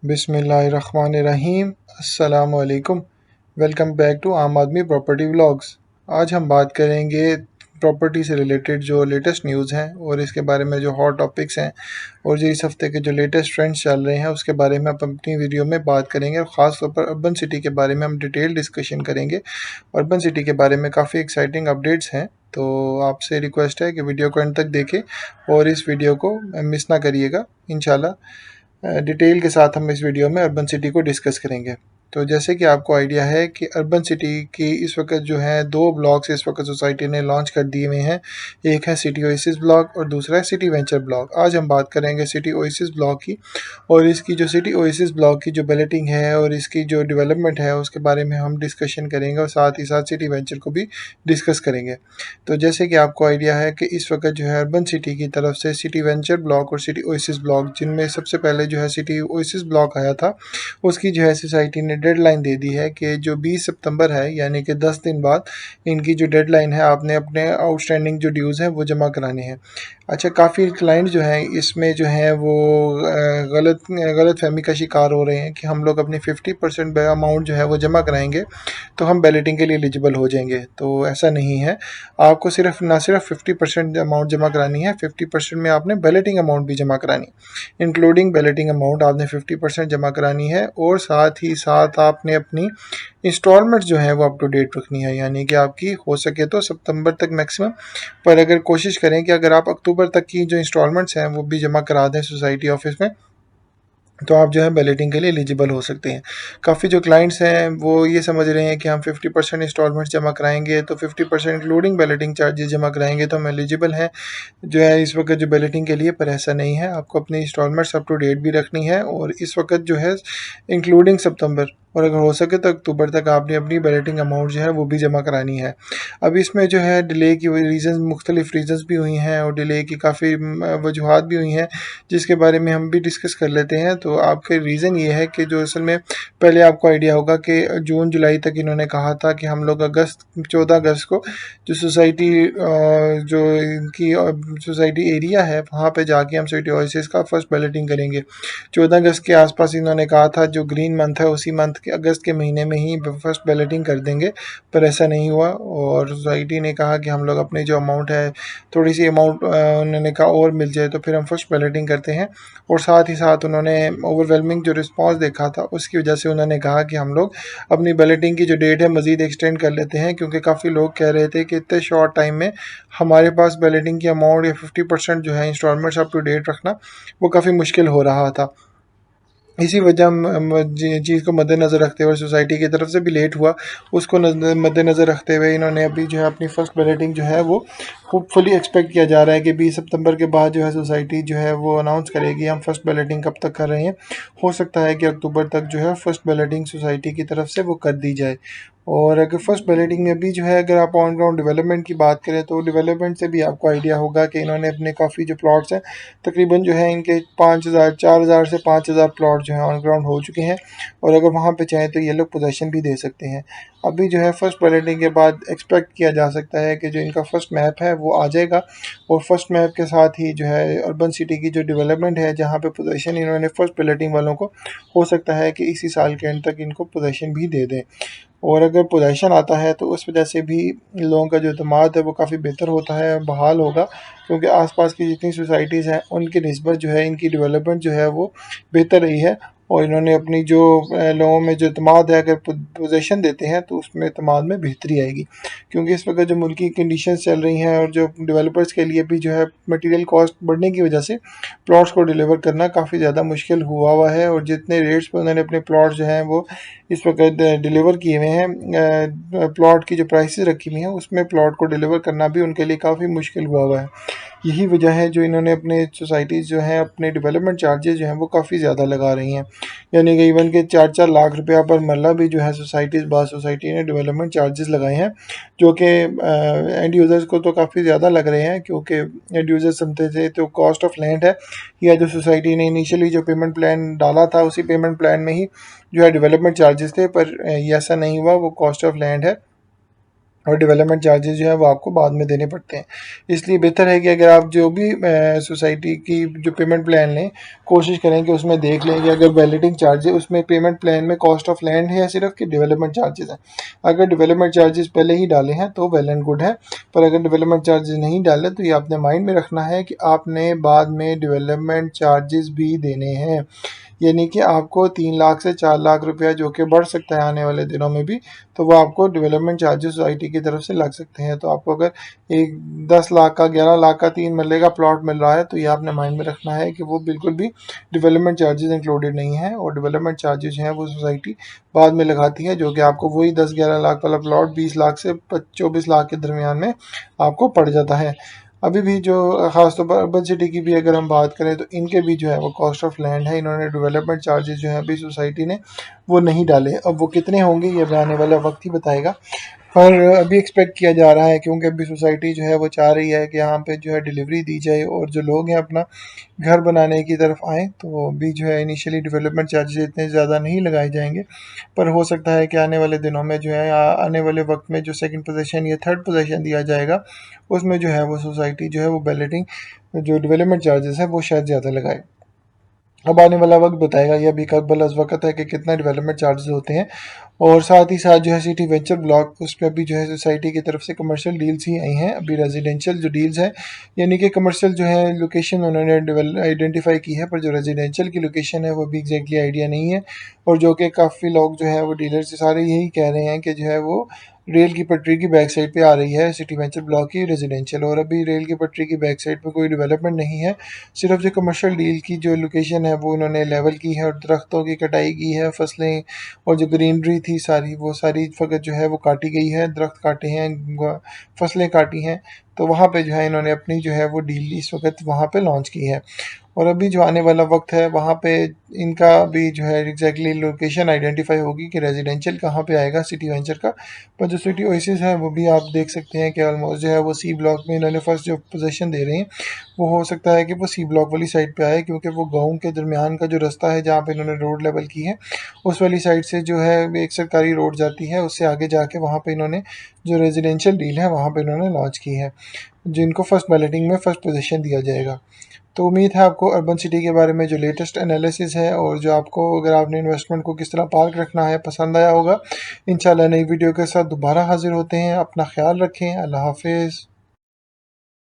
बिस्मिल्लाहिर्रहमानिर्रहीम। अस्सलामुअलैकुम। Welcome back to आम आदमी प्रॉपर्टी व्लॉग्स। आज हम बात करेंगे प्रॉपर्टी से रिलेटेड जो लेटेस्ट न्यूज़ हैं और इसके बारे में जो हॉट टॉपिक्स हैं और जो इस हफ्ते के जो लेटेस्ट ट्रेंड्स चल रहे हैं उसके बारे में हम अपनी वीडियो में बात करेंगे और ख़ास तौर पर अर्बन सिटी के बारे में हम डिटेल डिस्कशन करेंगे। अर्बन सिटी के बारे में काफ़ी एक्साइटिंग अपडेट्स हैं, तो आपसे रिक्वेस्ट है कि वीडियो को एंड तक देखें और इस वीडियो को मिस ना करिएगा। इंशाल्लाह डिटेल के साथ हम इस वीडियो में अर्बन सिटी को डिस्कस करेंगे। तो जैसे कि आपको आइडिया है कि अर्बन सिटी की इस वक्त जो है दो ब्लॉक्स इस वक्त सोसाइटी ने लॉन्च कर दिए हुए हैं। एक है सिटी ओएसिस ब्लॉक और दूसरा है सिटी वेंचर ब्लॉक। आज हम बात करेंगे सिटी ओएसिस ब्लॉक की और इसकी जो सिटी ओएसिस ब्लॉक की जो बैलेटिंग है और इसकी जो डेवलपमेंट है उसके बारे में हम डिस्कशन करेंगे और साथ ही साथ सिटी वेंचर को भी डिस्कस करेंगे। तो जैसे कि आपको आइडिया है कि इस वक्त जो है अर्बन सिटी की तरफ से सिटी वेंचर ब्लॉक और सिटी ओएसिस ब्लॉक, जिनमें सबसे पहले जो है सिटी ओएसिस ब्लॉक आया था, उसकी जो है सोसाइटी ने डेडलाइन दे दी है कि जो 20 सितंबर है यानी कि 10 दिन बाद इनकी जो डेडलाइन है, आपने अपने आउटस्टैंडिंग जो ड्यूज़ हैं वो जमा कराने हैं। अच्छा, काफ़ी क्लाइंट जो हैं इसमें जो है वो गलत फहमी का शिकार हो रहे हैं कि हम लोग अपनी 50% अमाउंट जो है वो जमा कराएंगे तो हम बैलेटिंग के लिए एलिजिबल हो जाएंगे। तो ऐसा नहीं है। आपको सिर्फ 50% अमाउंट जमा करानी है, 50% में आपने बैलेटिंग अमाउंट भी जमा करानी है। इंक्लूडिंग बैलेटिंग अमाउंट आपने 50% जमा करानी है और साथ ही साथ आपने अपनी इंस्टॉलमेंट जो है वो अप टू डेट रखनी है, यानी कि आपकी हो सके तो सितंबर तक मैक्सिमम, पर अगर कोशिश करें कि अगर आप अक्टूबर तक की जो इंस्टॉलमेंट्स हैं वो भी जमा करा दें सोसाइटी ऑफिस में, तो आप जो है बैलेटिंग के लिए एलिजिबल हो सकते हैं। काफ़ी जो क्लाइंट्स हैं वो ये समझ रहे हैं कि हम 50% इंस्टॉलमेंट्स जमा कराएंगे तो 50% इंक्लूडिंग बैलेटिंग चार्जेस जमा कराएंगे तो हम एलिजिबल हैं जो है इस वक्त जो बैलेटिंग के लिए, पर ऐसा नहीं है। आपको अपनी इंस्टॉलमेंट्स अप टू डेट भी रखनी है और इस वक्त जो है इंक्लूडिंग सितंबर और अगर हो सके तो अक्टूबर तक आपने अपनी बैलेटिंग अमाउंट जो है वो भी जमा करानी है। अब इसमें जो है डिले की रीज़न, मुख्तलिफ रीज़न्स भी हुई हैं और डिले की काफ़ी वजूहात भी हुई हैं जिसके बारे में हम भी डिस्कस कर लेते हैं। तो आपके रीज़न ये है कि जो असल में पहले आपको आइडिया होगा कि जून जुलाई तक इन्होंने कहा था कि हम लोग 14 अगस्त को जो सोसाइटी जो इनकी सोसाइटी एरिया है वहाँ पे जाके हम सिटी ओएसिस का फर्स्ट बैलेटिंग करेंगे। 14 अगस्त के आसपास इन्होंने कहा था, जो ग्रीन मंथ है उसी मंथ के अगस्त के महीने में ही फर्स्ट बैलेटिंग कर देंगे, पर ऐसा नहीं हुआ और सोसाइटी ने कहा कि हम लोग अपनी जो अमाउंट है थोड़ी सी अमाउंट उन्होंने कहा और मिल जाए तो फिर हम फर्स्ट बैलेटिंग करते हैं। और साथ ही साथ उन्होंने ओवरवेलमिंग जो रिस्पांस देखा था उसकी वजह से उन्होंने कहा कि हम लोग अपनी बैलेटिंग की जो डेट है मज़ीद एक्सटेंड कर लेते हैं, क्योंकि काफ़ी लोग कह रहे थे कि इतने शॉर्ट टाइम में हमारे पास बैलेटिंग की अमाउंट या 50% जो है इंस्टॉलमेंट्स अप टू डेट रखना वो काफ़ी मुश्किल हो रहा था। इसी वजह चीज़ को मद्देनज़र रखते हुए सोसाइटी की तरफ से भी लेट हुआ, उसको मद्देनज़र रखते हुए इन्होंने अभी जो है अपनी फ़र्स्ट बैलेटिंग जो है वो होपफुली एक्सपेक्ट किया जा रहा है कि 20 सितंबर के बाद जो है सोसाइटी जो है वो अनाउंस करेगी हम फर्स्ट बैलेटिंग कब तक कर रहे हैं। हो सकता है कि अक्टूबर तक जो है फर्स्ट बैलेटिंग सोसाइटी की तरफ से वो कर दी जाए। और अगर फर्स्ट बैलेटिंग में भी जो है अगर आप ऑन ग्राउंड डेवलपमेंट की बात करें तो डेवलपमेंट से भी आपको आइडिया होगा कि इन्होंने अपने काफ़ी जो प्लॉट्स हैं तकरीबन जो है इनके 4,000 से 5,000 प्लॉट जो हैं ऑन ग्राउंड हो चुके हैं और अगर वहाँ पे चाहें तो ये लोग पोजेसन भी दे सकते हैं। अभी जो है फर्स्ट बैलेटिंग के बाद एक्सपेक्ट किया जा सकता है कि जो इनका फर्स्ट मैप है वो आ जाएगा और फर्स्ट मैप के साथ ही जो है अर्बन सिटी की जो डेवलपमेंट है जहाँ पे पोजेसन इन्होंने फर्स्ट बैलेटिंग वालों को हो सकता है कि इसी साल के एंड तक इनको पोजेसन भी दे दें। और अगर पोजेसन आता है तो उस वजह से भी लोगों का जो अतमाद है वो काफ़ी बेहतर होता है, बहाल होगा, क्योंकि आसपास की जितनी सोसाइटीज़ हैं उनकी निस्बत जो है इनकी डेवलपमेंट जो है वो बेहतर रही है और इन्होंने अपनी जो लोगों में जो अतमाद है, अगर पोजेसन देते हैं तो उसमें अतमाद में बेहतरी आएगी। क्योंकि इस वक्त जो मुल्की कंडीशंस चल रही हैं और जो डेवलपर्स के लिए भी जो है मटेरियल कॉस्ट बढ़ने की वजह से प्लॉट्स को डिलीवर करना काफ़ी ज़्यादा मुश्किल हुआ है और जितने रेट्स पर उन्होंने अपने प्लॉट्स जो हैं वो इस वक्त डिलीवर किए हुए हैं, प्लॉट की जो प्राइसेस रखी हुई हैं उसमें प्लॉट को डिलीवर करना भी उनके लिए काफ़ी मुश्किल हुआ है। यही वजह है जो इन्होंने अपने सोसाइटीज़ जो हैं अपने डेवलपमेंट चार्जेस जो हैं वो काफ़ी ज़्यादा लगा रही हैं, यानी कि इवन के 4-4 लाख रुपया पर मरला भी जो है सोसाइटी ने डेवलपमेंट चार्जेस लगाए हैं, जो कि एंड यूज़र्स को तो काफ़ी ज़्यादा लग रहे हैं, क्योंकि एंड यूज़र समझते थे तो कॉस्ट ऑफ लैंड है या जो सोसाइटी ने इनिशियली जो पेमेंट प्लान डाला था उसी पेमेंट प्लान में ही जो है डेवलपमेंट चार्जेस थे, पर ये ऐसा नहीं हुआ, वो कॉस्ट ऑफ लैंड है और डेवलपमेंट चार्जेस जो है वो आपको बाद में देने पड़ते हैं। इसलिए बेहतर है कि अगर आप जो भी सोसाइटी की जो पेमेंट प्लान लें, कोशिश करें कि उसमें देख लें कि अगर वैलिडिंग चार्ज है उसमें पेमेंट प्लान में कॉस्ट ऑफ लैंड है या सिर्फ कि डेवलपमेंट चार्जेस हैं। अगर डेवलपमेंट चार्जेस पहले ही डाले हैं तो वेल एंड गुड है, पर अगर डेवलपमेंट चार्जेस नहीं डाले तो ये आपने माइंड में रखना है कि आपने बाद में डेवलपमेंट चार्जेस भी देने हैं। यानी कि आपको 3 लाख से 4 लाख रुपया जो कि बढ़ सकता है आने वाले दिनों में भी, तो वो आपको डेवलपमेंट चार्जेस सोसाइटी की तरफ से लग सकते हैं। तो आपको अगर एक 10 लाख का 11 लाख का 3 मरले का प्लॉट मिल रहा है तो ये आपने माइंड में रखना है कि वो बिल्कुल भी डेवलपमेंट चार्जेस इंक्लूडेड नहीं है, और डेवलपमेंट चार्जेस हैं वो सोसाइटी बाद में लगाती है, जो कि आपको वही 10-11 लाख वाला प्लॉट 20 लाख से 24 लाख के दरमियान में आपको पड़ जाता है। अभी भी जो ख़ास तौर पर अर्बन सिटी की भी अगर हम बात करें तो इनके भी जो है वो कॉस्ट ऑफ लैंड है, इन्होंने डेवलपमेंट चार्जेस जो है अभी सोसाइटी ने वो नहीं डाले। अब वो कितने होंगे ये आने वाला वक्त ही बताएगा, पर अभी एक्सपेक्ट किया जा रहा है क्योंकि अभी सोसाइटी जो है वो चाह रही है कि यहाँ पे जो है डिलीवरी दी जाए और जो लोग हैं अपना घर बनाने की तरफ आएँ, तो अभी जो है इनिशियली डेवलपमेंट चार्जेस इतने ज़्यादा नहीं लगाए जाएंगे। पर हो सकता है कि आने वाले दिनों में जो है आने वाले वक्त में जो सेकंड पोजीशन या थर्ड पोजीशन दिया जाएगा उसमें जो है वो सोसाइटी जो है वो बैलेटिंग जो डेवलपमेंट चार्जेस है वो शायद ज़्यादा लगाए। अब आने वाला वक्त बताएगा, ये अभी कबल अज़ वक़्त है कि कितना डेवलपमेंट चार्जेस होते हैं। और साथ ही साथ जो है सिटी वेंचर ब्लॉक उस पर भी जो है सोसाइटी की तरफ से कमर्शियल डील्स ही आई हैं। अभी रेजिडेंशियल जो डील्स हैं, यानी कि कमर्शियल जो है लोकेशन उन्होंने आइडेंटिफाई की है, पर जो रेजिडेंशियल की लोकेशन है वो भी एग्जैक्टली आइडिया नहीं है। और जो कि काफ़ी लोग जो है वो डीलर्स सारे यही कह रहे हैं कि जो है वो रेल की पटरी की बैक साइड पे आ रही है सिटी वेंचर ब्लॉक की रेजिडेंशियल, और अभी रेल की पटरी की बैक साइड पे कोई डेवलपमेंट नहीं है। सिर्फ जो कमर्शियल डील की जो लोकेशन है वो उन्होंने लेवल की है और दरख्तों की कटाई की है, फसलें और जो ग्रीनरी थी सारी वो सारी फ़कत जो है वो काटी गई है, दरख्त काटे हैं, फसलें काटी हैं। तो वहाँ पे जो है इन्होंने अपनी जो है वो डील इस वक्त वहाँ पे लॉन्च की है। और अभी जो आने वाला वक्त है वहाँ पे इनका भी जो है एग्जैक्टली लोकेशन आइडेंटिफाई होगी कि रेजिडेंशियल कहाँ पे आएगा सिटी वेंचर का। पर जो सिटी ओएसिस है वो भी आप देख सकते हैं कि ऑलमोस्ट जो है वो सी ब्लॉक में इन्होंने फर्स्ट जो पोजीशन दे रहे हैं, वो हो सकता है कि वो सी ब्लॉक वाली साइड पे आए, क्योंकि वो गाँव के दरमियान का जो रास्ता है जहाँ पे इन्होंने रोड लेवल की है उस वाली साइड से जो है एक सरकारी रोड जाती है, उससे आगे जाके वहाँ पे इन्होंने जो रेजिडेंशियल डील है वहाँ पे इन्होंने लॉन्च की है, जिनको फर्स्ट बैलेटिंग में फर्स्ट पोजीशन दिया जाएगा। तो उम्मीद है आपको अर्बन सिटी के बारे में जो लेटेस्ट एनालिसिस है और जो आपको अगर आपने इन्वेस्टमेंट को किस तरह पार्क रखना है पसंद आया होगा। इंशाल्लाह नई वीडियो के साथ दोबारा हाजिर होते हैं। अपना ख्याल रखें। अल्लाह हाफिज़।